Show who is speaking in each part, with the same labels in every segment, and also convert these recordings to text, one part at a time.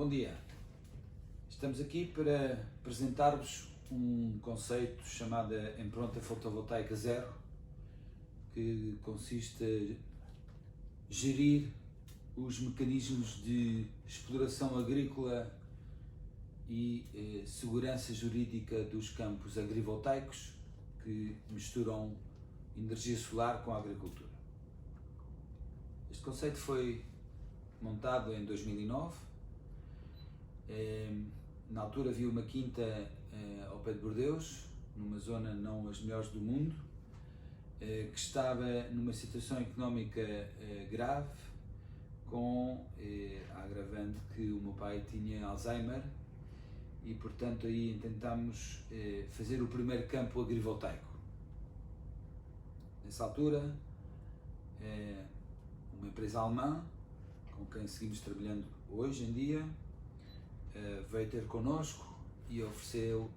Speaker 1: Bom dia, estamos aqui para apresentar-vos um conceito chamado Impronta Fotovoltaica Zero, que consiste em gerir os mecanismos de exploração agrícola e segurança jurídica dos campos agrivoltaicos que misturam energia solar com a agricultura. Este conceito foi montado em 2009. Na altura havia uma quinta ao pé de Bordeus, numa zona não as melhores do mundo, que estava numa situação económica grave, com a agravante que o meu pai tinha Alzheimer e, portanto, aí tentámos fazer o primeiro campo agrivoltaico. Nessa altura, uma empresa alemã, com quem seguimos trabalhando hoje em dia, veio ter connosco e ofereceu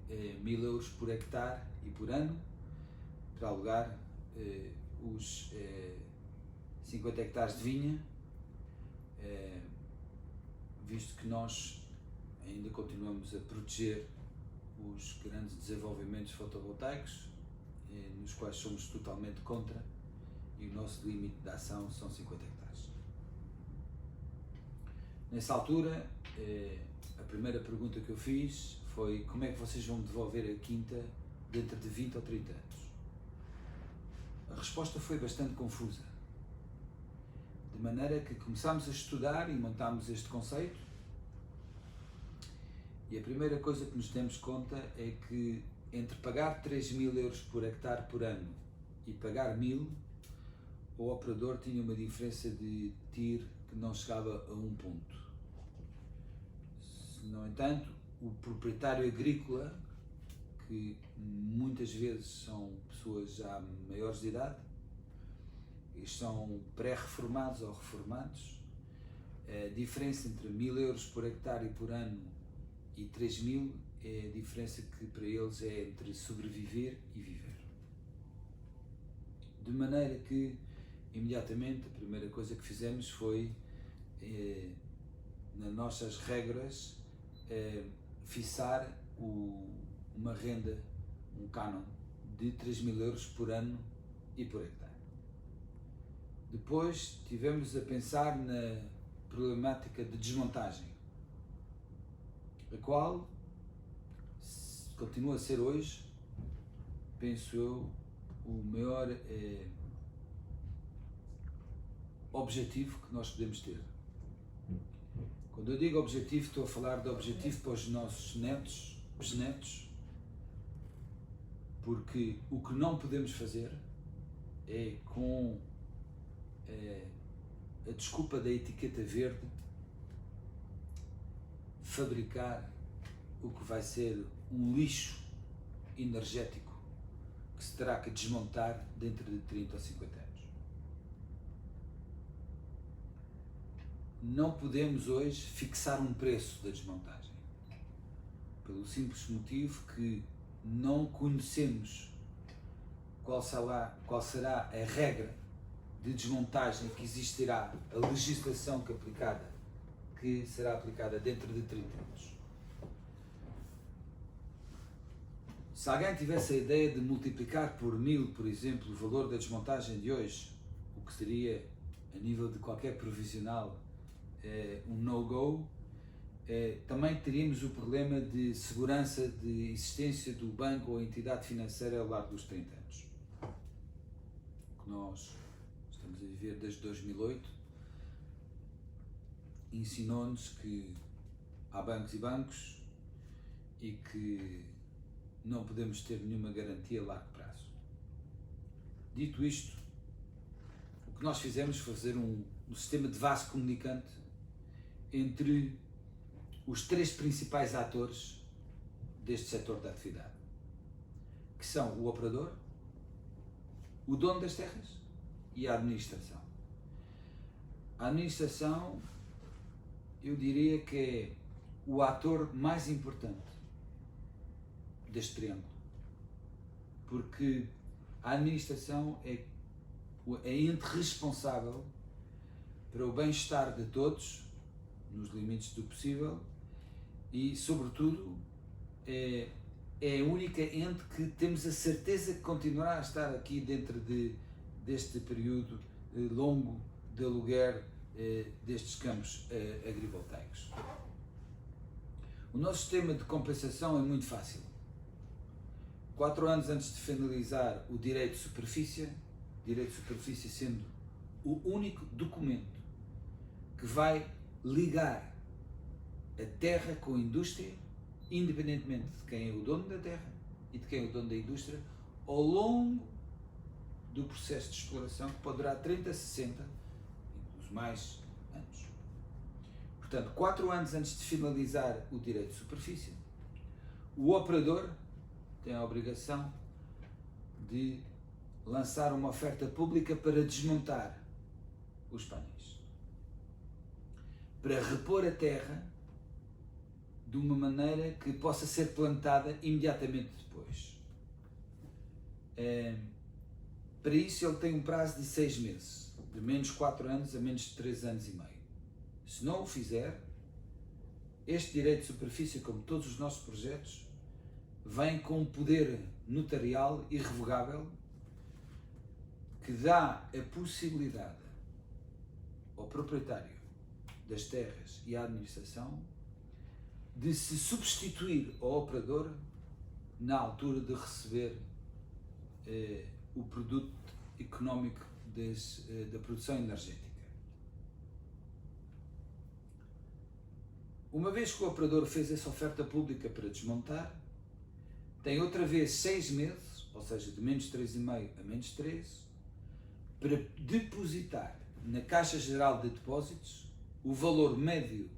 Speaker 1: 1000 euros por hectare e por ano para alugar os 50 hectares de vinha, visto que nós ainda continuamos a proteger os grandes desenvolvimentos fotovoltaicos, nos quais somos totalmente contra, e o nosso limite de ação são 50 hectares. Nessa altura, a primeira pergunta que eu fiz foi: como é que vocês vão devolver a quinta dentro de 20 ou 30 anos? A resposta foi bastante confusa, de maneira que começámos a estudar e montámos este conceito, e a primeira coisa que nos demos conta é que entre pagar 3000 euros por hectare por ano e pagar 1000, o operador tinha uma diferença de TIR que não chegava a 1 ponto. No entanto, o proprietário agrícola, que muitas vezes são pessoas já maiores de idade e são pré-reformados ou reformados, a diferença entre 1000 euros por hectare e por ano e 3000 é a diferença que para eles é entre sobreviver e viver. De maneira que, imediatamente, a primeira coisa que fizemos foi, nas nossas regras, fixar uma renda, um cânon de 3000 euros por ano e por hectare. Depois tivemos a pensar na problemática de desmontagem, a qual continua a ser hoje, penso eu, o maior objetivo que nós podemos ter. Quando eu digo objetivo, estou a falar de objetivo para os nossos netos, bisnetos, porque o que não podemos fazer é, com a desculpa da etiqueta verde, fabricar o que vai ser um lixo energético que se terá que desmontar dentro de 30 ou 50 anos. Não podemos hoje fixar um preço da desmontagem, pelo simples motivo que não conhecemos qual será a regra de desmontagem que existirá, a legislação que será aplicada dentro de 30 anos. Se alguém tivesse a ideia de multiplicar por 1000, por exemplo, o valor da desmontagem de hoje, o que seria, a nível de qualquer provisional, um no-go, também teríamos o problema de segurança de existência do banco ou entidade financeira ao largo dos 30 anos. O que nós estamos a viver desde 2008 ensinou-nos que há bancos e bancos e que não podemos ter nenhuma garantia a largo prazo. Dito isto, o que nós fizemos foi fazer um sistema de vaso comunicante entre os 3 principais atores deste setor de atividade, que são o operador, o dono das terras e a administração. A administração, eu diria que é o ator mais importante deste triângulo, porque a administração é ente responsável para o bem-estar de todos nos limites do possível e, sobretudo, é a única ente que temos a certeza que continuará a estar aqui dentro deste período longo de aluguer destes campos agrivoltaicos. O nosso sistema de compensação é muito fácil. 4 anos antes de finalizar o direito de superfície sendo o único documento que vai ligar a terra com a indústria, independentemente de quem é o dono da terra e de quem é o dono da indústria, ao longo do processo de exploração, que pode durar 30, 60, incluso mais anos. Portanto, 4 anos antes de finalizar o direito de superfície, o operador tem a obrigação de lançar uma oferta pública para desmontar os painéis, para repor a terra de uma maneira que possa ser plantada imediatamente depois. Para isso ele tem um prazo de 6 meses, de menos 4 anos a menos de 3 anos e meio. Se não o fizer, este direito de superfície, como todos os nossos projetos, vem com um poder notarial irrevogável que dá a possibilidade ao proprietário das terras e à administração de se substituir ao operador na altura de receber o produto económico da produção energética. Uma vez que o operador fez essa oferta pública para desmontar, tem outra vez 6 meses, ou seja, de menos 3,5 a menos 13, para depositar na Caixa Geral de Depósitos o valor médio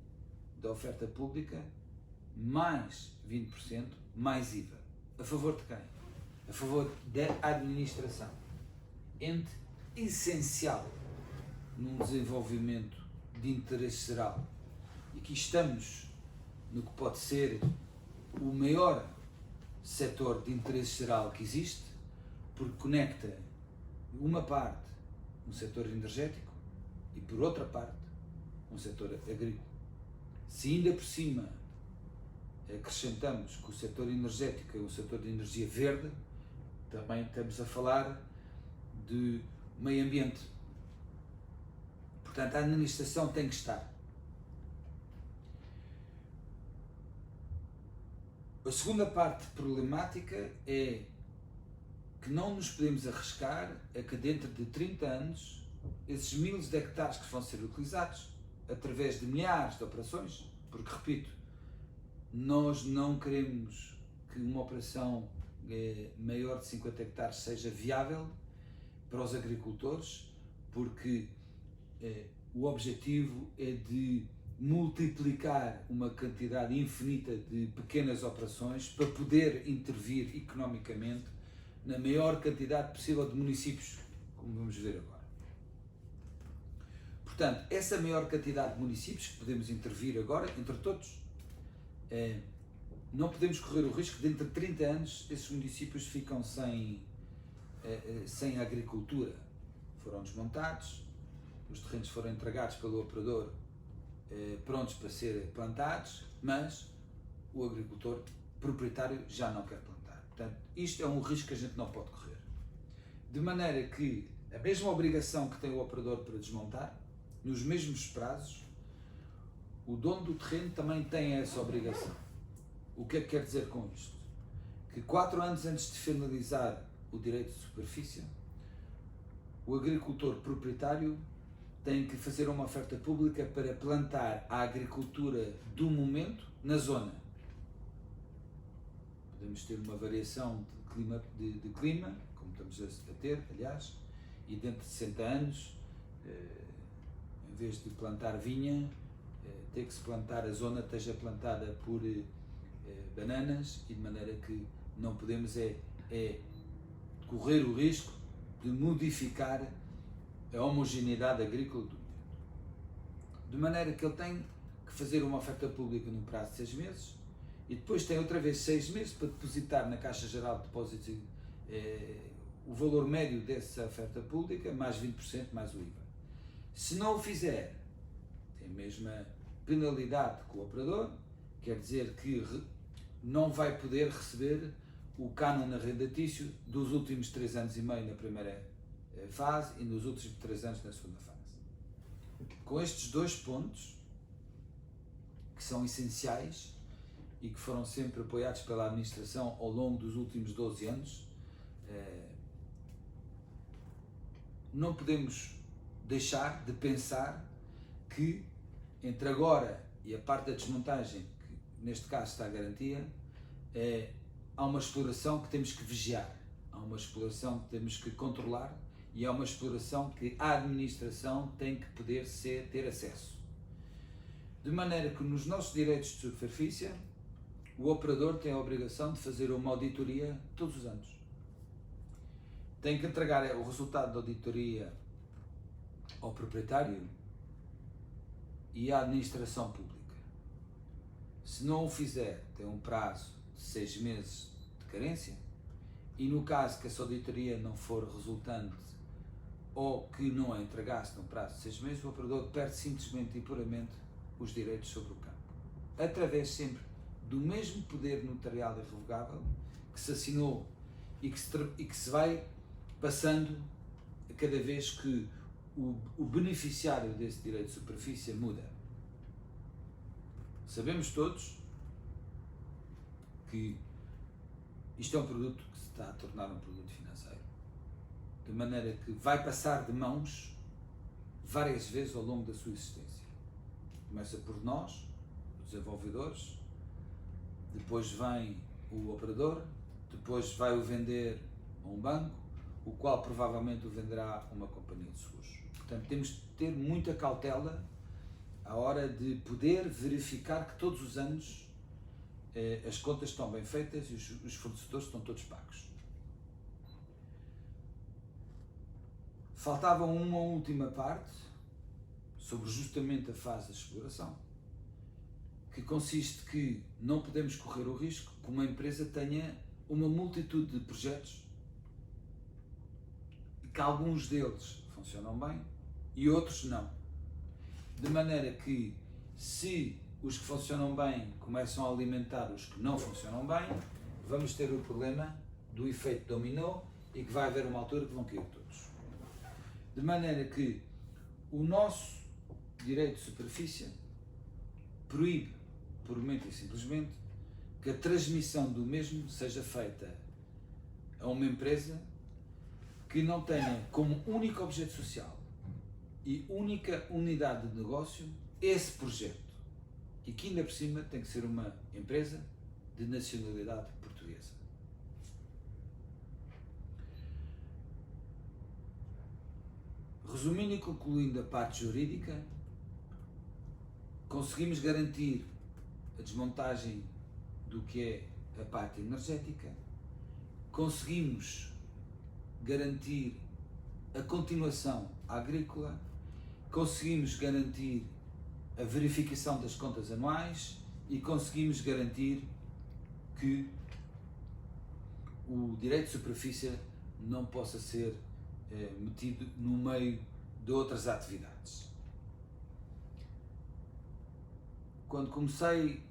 Speaker 1: da oferta pública mais 20% mais IVA. A favor de quem? A favor da administração. Ente essencial num desenvolvimento de interesse geral. E aqui estamos no que pode ser o maior setor de interesse geral que existe, porque conecta uma parte um setor energético e por outra parte um setor agrícola. Se ainda por cima acrescentamos que o setor energético é um setor de energia verde, também estamos a falar de meio ambiente. Portanto, a administração tem que estar. A segunda parte problemática é que não nos podemos arriscar a que dentro de 30 anos esses milhares de hectares que vão ser utilizados através de milhares de operações, porque, repito, nós não queremos que uma operação maior de 50 hectares seja viável para os agricultores, porque o objetivo é de multiplicar uma quantidade infinita de pequenas operações para poder intervir economicamente na maior quantidade possível de municípios, como vamos ver agora. Portanto, essa maior quantidade de municípios que podemos intervir agora, entre todos, não podemos correr o risco de dentro de 30 anos esses municípios ficam sem agricultura. Foram desmontados, os terrenos foram entregados pelo operador prontos para ser plantados, mas o agricultor proprietário já não quer plantar. Portanto, isto é um risco que a gente não pode correr. De maneira que a mesma obrigação que tem o operador para desmontar, nos mesmos prazos, o dono do terreno também tem essa obrigação. O que é que quer dizer com isto? Que 4 anos antes de finalizar o direito de superfície, o agricultor proprietário tem que fazer uma oferta pública para plantar a agricultura do momento na zona. Podemos ter uma variação de clima, como estamos a ter, aliás, e dentro de 60 anos, em vez de plantar vinha, ter que se plantar, a zona esteja plantada por bananas, e de maneira que não podemos correr o risco de modificar a homogeneidade agrícola do momento. De maneira que ele tem que fazer uma oferta pública num prazo de 6 meses e depois tem outra vez 6 meses para depositar na Caixa Geral de Depósitos o valor médio dessa oferta pública, mais 20% mais o IVA. Se não o fizer, tem a mesma penalidade com o operador, quer dizer que não vai poder receber o cânon arrendatício dos últimos 3 anos e meio na primeira fase e nos últimos 3 anos na segunda fase. Com estes 2 pontos, que são essenciais e que foram sempre apoiados pela administração ao longo dos últimos 12 anos, não podemos deixar de pensar que entre agora e a parte da desmontagem, que neste caso está a garantia, há uma exploração que temos que vigiar, há uma exploração que temos que controlar e há uma exploração que a administração tem que poder ter acesso. De maneira que nos nossos direitos de superfície, o operador tem a obrigação de fazer uma auditoria todos os anos. Tem que entregar o resultado da auditoria ao proprietário e à administração pública. Se não o fizer, tem um prazo de 6 meses de carência e no caso que essa auditoria não for resultante ou que não a entregasse num prazo de 6 meses, o operador perde simplesmente e puramente os direitos sobre o campo. Através sempre do mesmo poder notarial irrevogável que se assinou e que se vai passando cada vez que o beneficiário desse direito de superfície muda. Sabemos todos que isto é um produto que se está a tornar um produto financeiro, de maneira que vai passar de mãos várias vezes ao longo da sua existência. Começa por nós, os desenvolvedores, depois vem o operador, depois vai o vender a um banco, o qual provavelmente o venderá a uma companhia de seguros. Portanto, temos de ter muita cautela à hora de poder verificar que todos os anos as contas estão bem feitas e os fornecedores estão todos pagos. Faltava uma última parte sobre justamente a fase da exploração, que consiste que não podemos correr o risco que uma empresa tenha uma multitude de projetos e que alguns deles funcionam bem e outros não. De maneira que, se os que funcionam bem começam a alimentar os que não funcionam bem, vamos ter o problema do efeito dominó e que vai haver uma altura que vão cair todos. De maneira que o nosso direito de superfície proíbe, puramente e simplesmente, que a transmissão do mesmo seja feita a uma empresa que não tenha como único objeto social e única unidade de negócio esse projeto e que ainda por cima tem que ser uma empresa de nacionalidade portuguesa. Resumindo e concluindo a parte jurídica, conseguimos garantir a desmontagem do que é a parte energética, conseguimos garantir a continuação agrícola, conseguimos garantir a verificação das contas anuais e conseguimos garantir que o direito de superfície não possa ser metido no meio de outras atividades. Quando comecei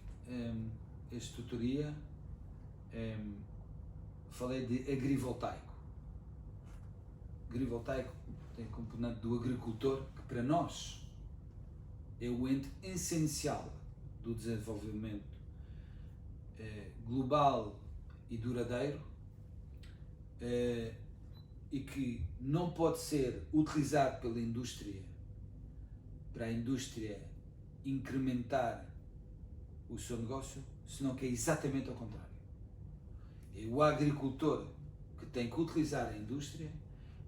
Speaker 1: esta tutoria, falei de agrivoltaico. Agrivoltaico tem a componente do agricultor, que para nós é o ente essencial do desenvolvimento global e duradouro, e que não pode ser utilizado pela indústria para a indústria incrementar o seu negócio, senão que é exatamente ao contrário. É o agricultor que tem que utilizar a indústria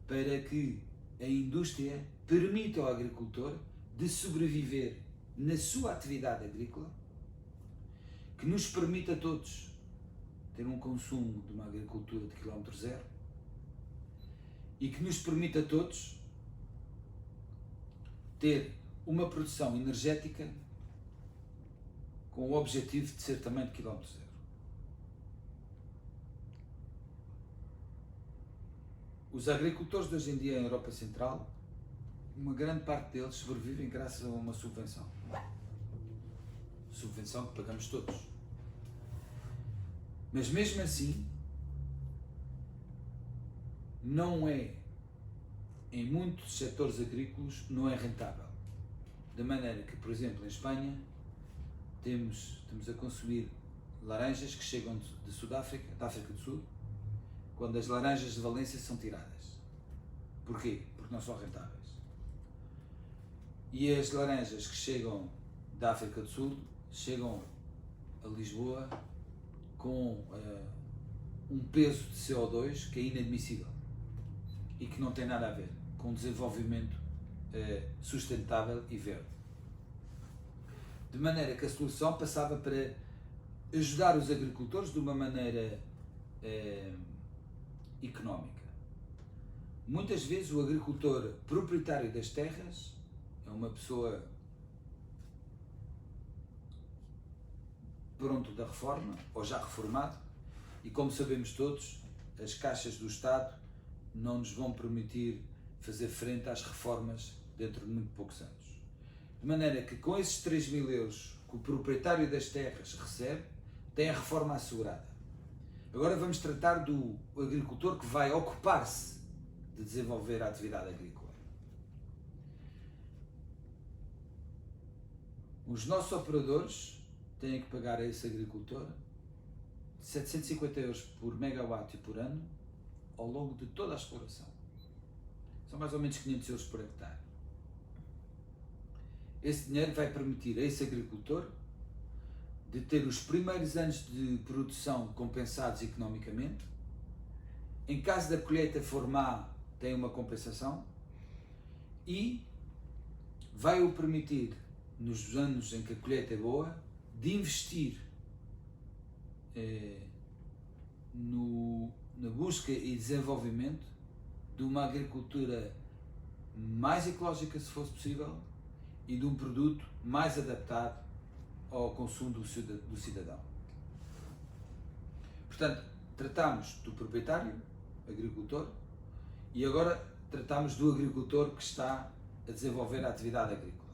Speaker 1: para que a indústria permita ao agricultor de sobreviver na sua atividade agrícola, que nos permita a todos ter um consumo de uma agricultura de quilómetro zero e que nos permita a todos ter uma produção energética com o objetivo de ser também de quilómetro zero. Os agricultores de hoje em dia em Europa Central, uma grande parte deles sobrevivem graças a uma subvenção. subvenção que pagamos todos. Mas mesmo assim, não é, em muitos setores agrícolas, não é rentável. De maneira que, por exemplo, em Espanha, estamos a consumir laranjas que chegam de Sudáfrica, da África do Sul, quando as laranjas de Valência são tiradas. Porquê? Porque não são rentáveis. E as laranjas que chegam da África do Sul chegam a Lisboa com um peso de CO2 que é inadmissível e que não tem nada a ver com desenvolvimento sustentável e verde. De maneira que a solução passava para ajudar os agricultores de uma maneira económica. Muitas vezes o agricultor proprietário das terras é uma pessoa pronto da reforma, ou já reformado, e como sabemos todos, as caixas do Estado não nos vão permitir fazer frente às reformas dentro de muito poucos anos. De maneira que com esses 3.000 euros que o proprietário das terras recebe, tem a reforma assegurada. Agora vamos tratar do agricultor que vai ocupar-se de desenvolver a atividade agrícola. Os nossos operadores têm que pagar a esse agricultor 750 euros por megawatt e por ano ao longo de toda a exploração. São mais ou menos 500 euros por hectare. Esse dinheiro vai permitir a esse agricultor de ter os primeiros anos de produção compensados economicamente. Em caso da colheita for má, tem uma compensação e vai-o permitir, nos anos em que a colheita é boa, de investir na busca e desenvolvimento de uma agricultura mais ecológica, se fosse possível, e de um produto mais adaptado ao consumo do cidadão. Portanto, tratamos do proprietário, agricultor, e agora tratamos do agricultor que está a desenvolver a atividade agrícola.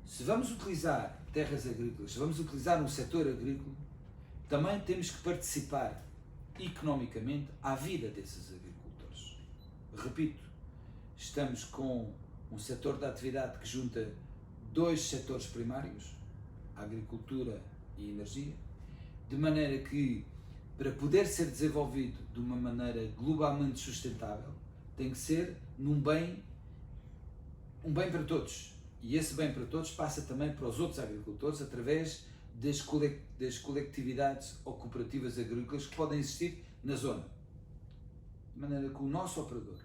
Speaker 1: Se vamos utilizar terras agrícolas, se vamos utilizar um setor agrícola, também temos que participar economicamente à vida desses agricultores. Repito, estamos com um setor da atividade que junta dois setores primários, a agricultura e a energia, de maneira que, para poder ser desenvolvido de uma maneira globalmente sustentável, tem que ser um bem para todos. E esse bem para todos passa também para os outros agricultores através das coletividades ou cooperativas agrícolas que podem existir na zona. De maneira que o nosso operador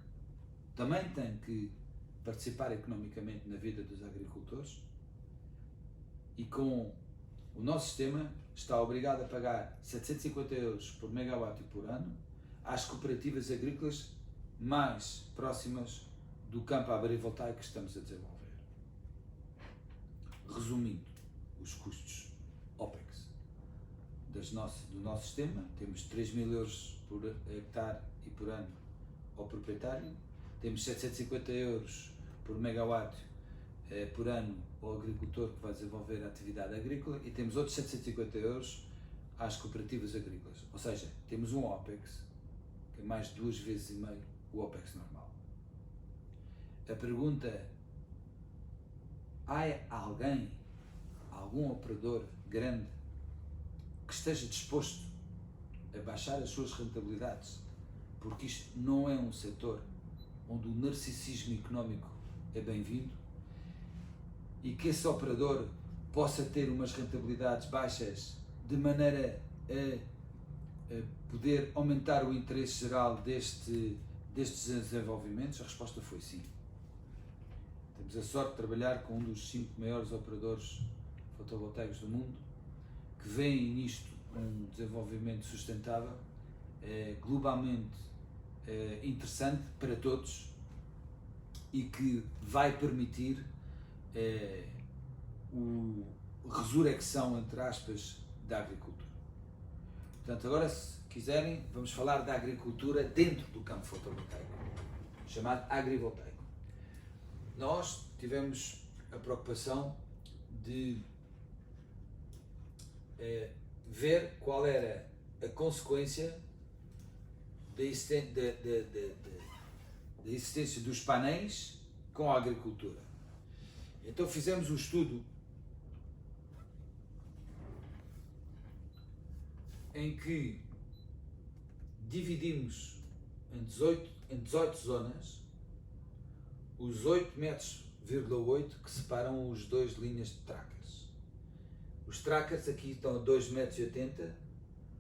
Speaker 1: também tem que participar economicamente na vida dos agricultores e com o nosso sistema está obrigado a pagar 750 euros por megawatt e por ano às cooperativas agrícolas mais próximas do campo agrivoltaico que estamos a desenvolver. Resumindo, os custos OPEX do nosso sistema, temos 3.000 euros por hectare e por ano ao proprietário, temos 750 euros por megawatt por ano ao agricultor que vai desenvolver a atividade agrícola e temos outros 750 euros às cooperativas agrícolas. Ou seja, temos um OPEX que é mais de 2,5 vezes o OPEX normal. A pergunta é: há algum operador grande que esteja disposto a baixar as suas rentabilidades? Porque isto não é um setor onde o narcisismo económico é bem-vindo e que esse operador possa ter umas rentabilidades baixas de maneira a poder aumentar o interesse geral destes desenvolvimentos? A resposta foi sim. Temos a sorte de trabalhar com um dos 5 maiores operadores fotovoltaicos do mundo, que veem nisto um desenvolvimento sustentável, globalmente interessante para todos e que vai permitir a resurrecção, entre aspas, da agricultura. Portanto, agora, se quiserem, vamos falar da agricultura dentro do campo fotovoltaico, chamado agrivoltaico. Nós tivemos a preocupação de ver qual era a consequência da existência dos painéis com a agricultura. Então fizemos um estudo em que dividimos em 18 zonas os 8,8 metros que separam os dois linhas de tracas. Os tracas aqui estão a 2,80 metros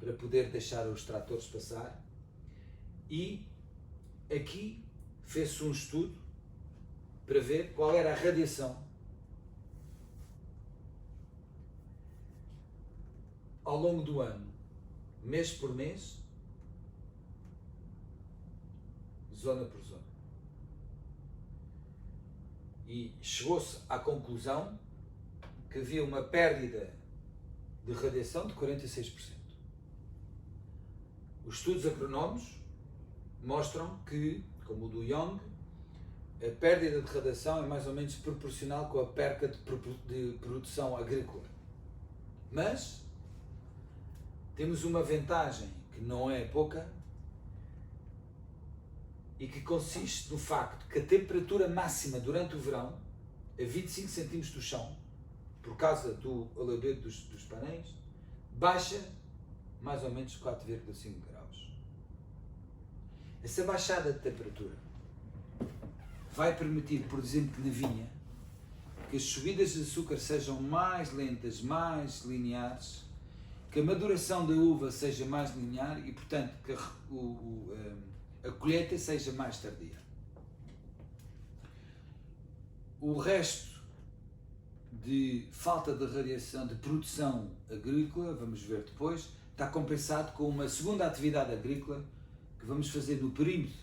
Speaker 1: para poder deixar os tratores passar, e aqui fez-se um estudo para ver qual era a radiação ao longo do ano, mês por mês, zona por zona. E chegou-se à conclusão que havia uma pérdida de radiação de 46%. Os estudos agronómicos mostram que, como o do Young, a pérdida de radiação é mais ou menos proporcional com a perca de produção agrícola. Mas temos uma vantagem que não é pouca e que consiste no facto que a temperatura máxima durante o verão, a 25 cm do chão, por causa do albedo dos painéis, baixa mais ou menos 4,5 graus. Essa baixada de temperatura vai permitir, por exemplo, na vinha, que as subidas de açúcar sejam mais lentas, mais lineares, que a maduração da uva seja mais linear e, portanto, que a colheita seja mais tardia. O resto de falta de radiação, de produção agrícola, vamos ver depois, está compensado com uma segunda atividade agrícola que vamos fazer no perímetro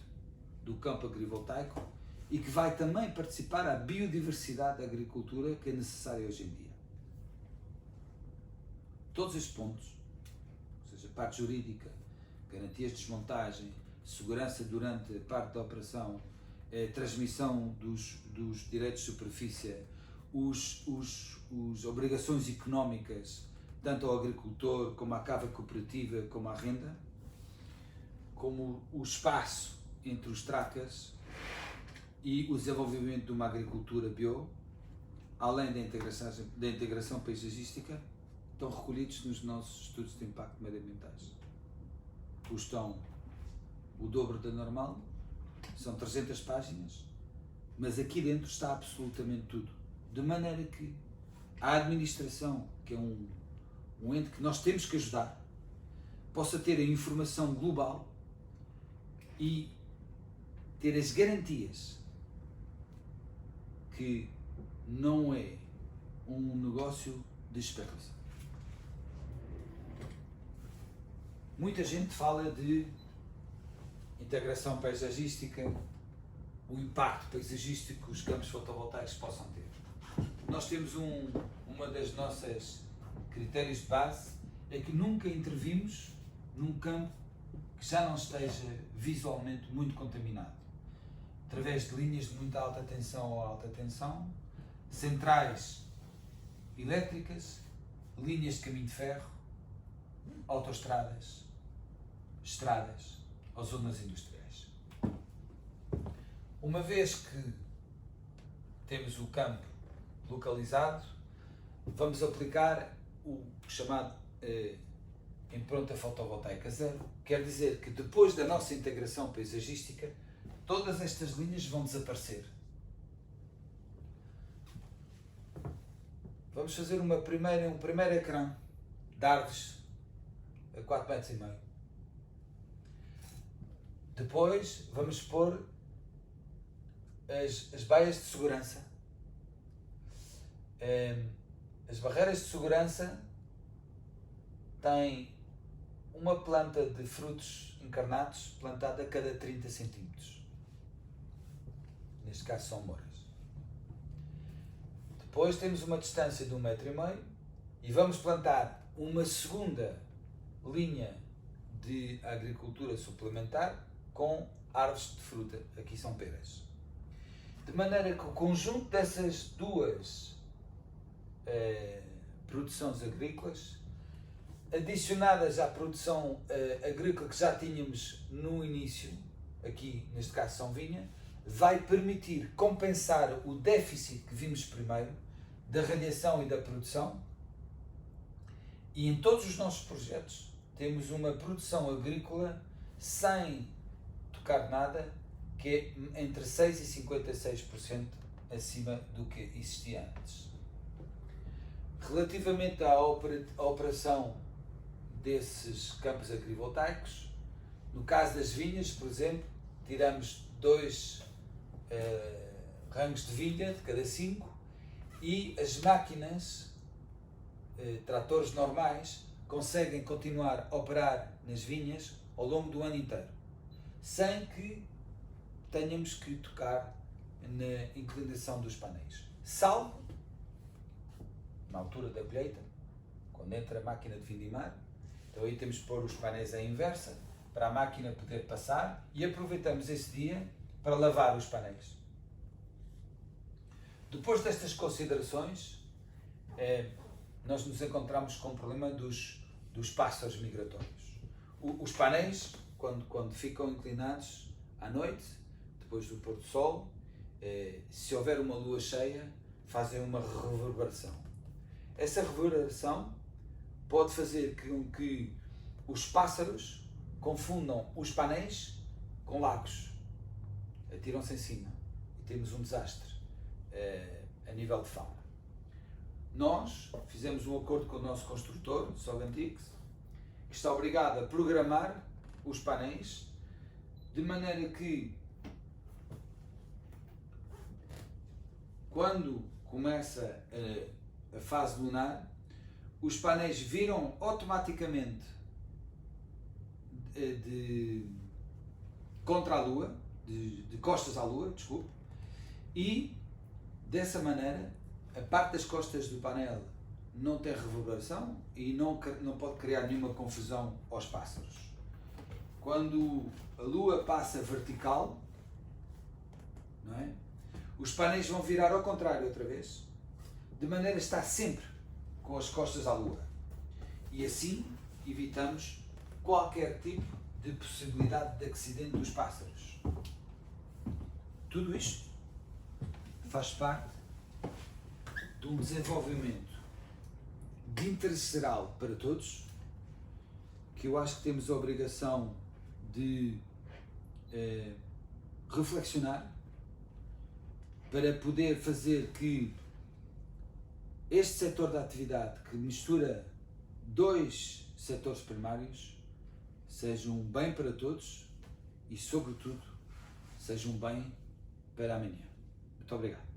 Speaker 1: do campo agrivoltaico e que vai também participar à biodiversidade da agricultura que é necessária hoje em dia. Todos estes pontos, ou seja, parte jurídica, garantias de desmontagem, segurança durante a parte da operação, transmissão dos direitos de superfície, as obrigações económicas, tanto ao agricultor, como à cava cooperativa, como à renda, como o espaço entre os tracas e o desenvolvimento de uma agricultura bio, além da integração paisagística, estão recolhidos nos nossos estudos de impacto medioambientais. Custam o dobro da normal, são 300 páginas, mas aqui dentro está absolutamente tudo. De maneira que a administração, que é um ente que nós temos que ajudar, possa ter a informação global e ter as garantias que não é um negócio de especulação. Muita gente fala de integração paisagística, o impacto paisagístico que os campos fotovoltaicos possam ter. Nós temos uma das nossas critérios de base, é que nunca intervimos num campo que já não esteja visualmente muito contaminado. Através de linhas de muita alta tensão ou alta tensão, centrais elétricas, linhas de caminho de ferro, autoestradas, estradas ou zonas industriais. Uma vez que temos o campo localizado, vamos aplicar o chamado impronta fotovoltaica zero. Quer dizer que depois da nossa integração paisagística, todas estas linhas vão desaparecer. Vamos fazer um primeiro ecrã de árvores a 4,5 metros. Depois vamos pôr as baias de segurança. As barreiras de segurança têm uma planta de frutos encarnados plantada a cada 30 centímetros. Neste caso são moras. Depois temos uma distância de 1,5 metro e vamos plantar uma segunda linha de agricultura suplementar com árvores de fruta. Aqui são peras. De maneira que o conjunto dessas duas produções agrícolas adicionadas à produção agrícola que já tínhamos no início, aqui neste caso São Vinha, vai permitir compensar o déficit que vimos primeiro da radiação e da produção, e em todos os nossos projetos temos uma produção agrícola sem tocar nada, que é entre 6% e 56% acima do que existia antes. Relativamente à operação desses campos agrivoltaicos, no caso das vinhas, por exemplo, tiramos 2 rangos de vinha de cada 5 e as máquinas, tratores normais, conseguem continuar a operar nas vinhas ao longo do ano inteiro, sem que tenhamos que tocar na inclinação dos painéis. Salvo na altura da colheita, quando entra a máquina de vindimar, então aí temos que pôr os painéis à inversa para a máquina poder passar e aproveitamos esse dia para lavar os painéis. Depois destas considerações, nós nos encontramos com o problema dos pássaros migratórios. Os painéis, quando ficam inclinados à noite, depois do pôr do sol, se houver uma lua cheia, fazem uma reverberação. Essa reverberação pode fazer com que os pássaros confundam os painéis com lagos, atiram-se em cima e temos um desastre a nível de fauna. Nós fizemos um acordo com o nosso construtor, Solentix, que está obrigado a programar os painéis de maneira que, quando começa a fase lunar, os painéis viram automaticamente contra a Lua, de costas à Lua, desculpe, e dessa maneira a parte das costas do painel não tem reverberação e não pode criar nenhuma confusão aos pássaros. Quando a Lua passa vertical, não é? Os painéis vão virar ao contrário outra vez, de maneira a estar sempre com as costas à Lua. E assim evitamos qualquer tipo de possibilidade de acidente dos pássaros. Tudo isto faz parte de um desenvolvimento de interesse geral para todos, que eu acho que temos a obrigação de reflexionar para poder fazer que este setor da atividade, que mistura 2 setores primários, seja um bem para todos e, sobretudo, seja um bem para amanhã. Muito obrigado.